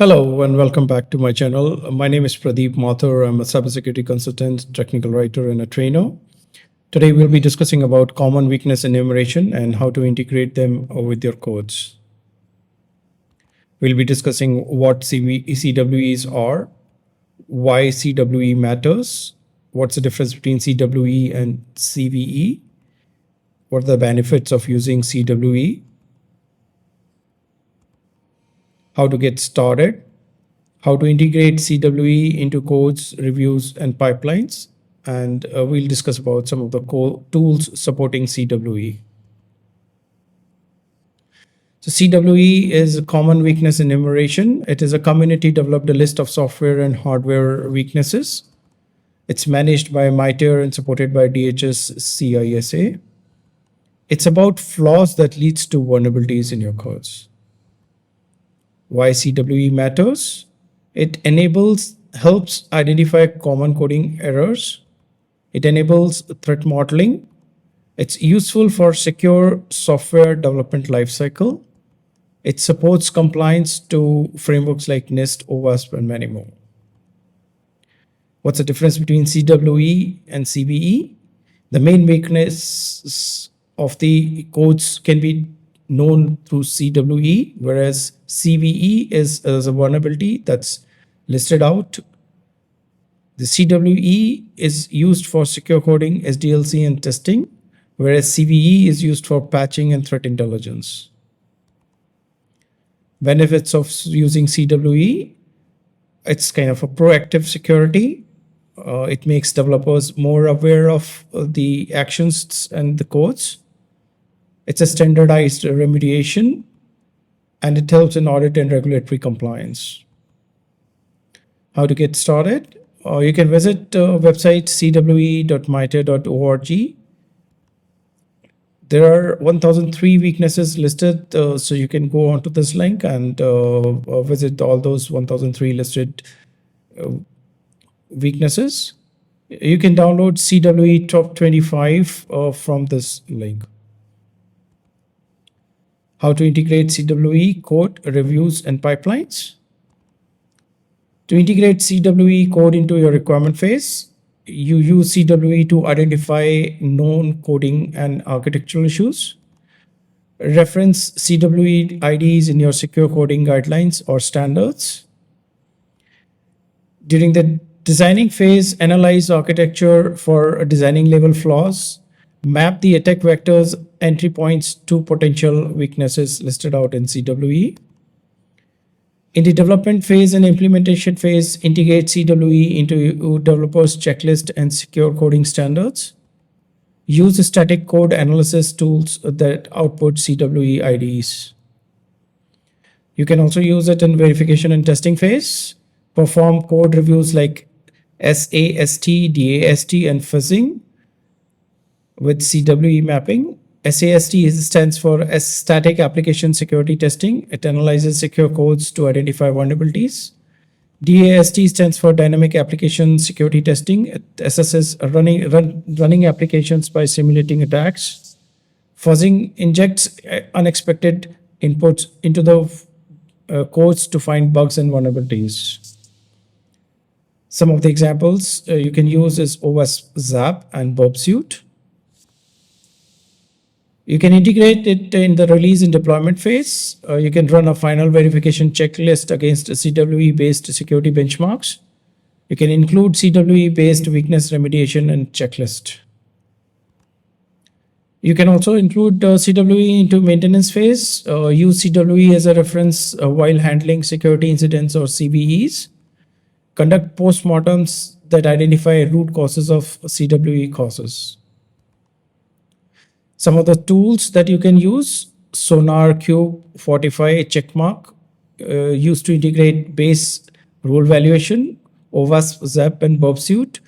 Hello and welcome back to my channel. My name is Pradeep Mathur. I'm a cybersecurity consultant, technical writer, and a trainer. Today we'll be discussing about common weakness enumeration and how to integrate them with your codes. We'll be discussing what CWEs are, why CWE matters, what's the difference between CWE and CVE, what are the benefits of using CWE, how to get started, how to integrate CWE into codes, reviews, and pipelines, and we'll discuss about some of the tools supporting CWE. So CWE is a common weakness enumeration. It is a community-developed list of software and hardware weaknesses. It's managed by MITRE and supported by DHS CISA. It's about flaws that leads to vulnerabilities in your codes. Why CWE matters? It helps identify common coding errors. It enables threat modeling. It's useful for secure software development lifecycle. It supports compliance to frameworks like NIST, OWASP, and many more. What's the difference between CWE and CVE? The main weakness of the codes can be known through CWE, whereas CVE is a vulnerability that's listed out. The CWE is used for secure coding, SDLC, and testing, whereas CVE is used for patching and threat intelligence. Benefits of using CWE: it's kind of a proactive security. It makes developers more aware of the actions and the codes. It's a standardized remediation, and it helps in audit and regulatory compliance. How to get started? You can visit website cwe.mitre.org. There are 1003 weaknesses listed, so you can go onto this link and visit all those 1003 listed weaknesses. You can download CWE Top 25 from this link. How to integrate CWE code, reviews, and pipelines. To integrate CWE code into your requirement phase, you use CWE to identify known coding and architectural issues. Reference CWE IDs in your secure coding guidelines or standards. During the designing phase, analyze architecture for designing level flaws. Map the attack vectors entry points to potential weaknesses listed out in CWE. In the development phase and implementation phase, integrate CWE into developers' checklist and secure coding standards. Use static code analysis tools that output CWE IDs. You can also use it in verification and testing phase. Perform code reviews like SAST, DAST, and fizzing with CWE mapping. SAST stands for Static Application Security Testing. It analyzes secure codes to identify vulnerabilities. DAST stands for Dynamic Application Security Testing. It assesses running applications by simulating attacks. Fuzzing injects unexpected inputs into the codes to find bugs and vulnerabilities. Some of the examples you can use is OWASP ZAP and Bob Suite. You can integrate it in the release and deployment phase. You can run a final verification checklist against CWE-based security benchmarks. You can include CWE-based weakness remediation and checklist. You can also include CWE into maintenance phase. Use CWE as a reference while handling security incidents or CVEs. Conduct postmortems that identify root causes of CWE causes. Some of the tools that you can use: Sonar, Cube, Fortify, Checkmark, used to integrate base role valuation, OWASP, ZAP, and Bob Suite.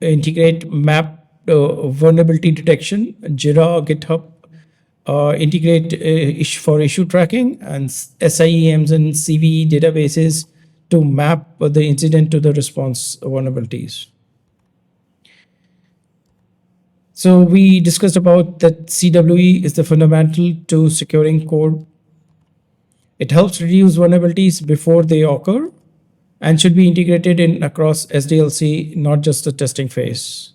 Integrate map vulnerability detection, Jira, GitHub. Integrate for issue tracking and SIEMs and CVE databases to map the incident to the response vulnerabilities. So we discussed about that CWE is the fundamental to securing code. It helps reduce vulnerabilities before they occur and should be integrated in across SDLC, not just the testing phase.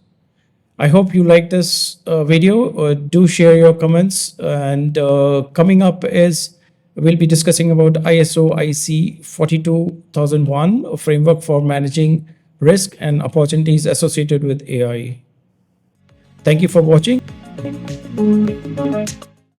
I hope you like this video. Do share your comments. And coming up is we'll be discussing about ISO IC 42001, a framework for managing risk and opportunities associated with AI. Thank you for watching.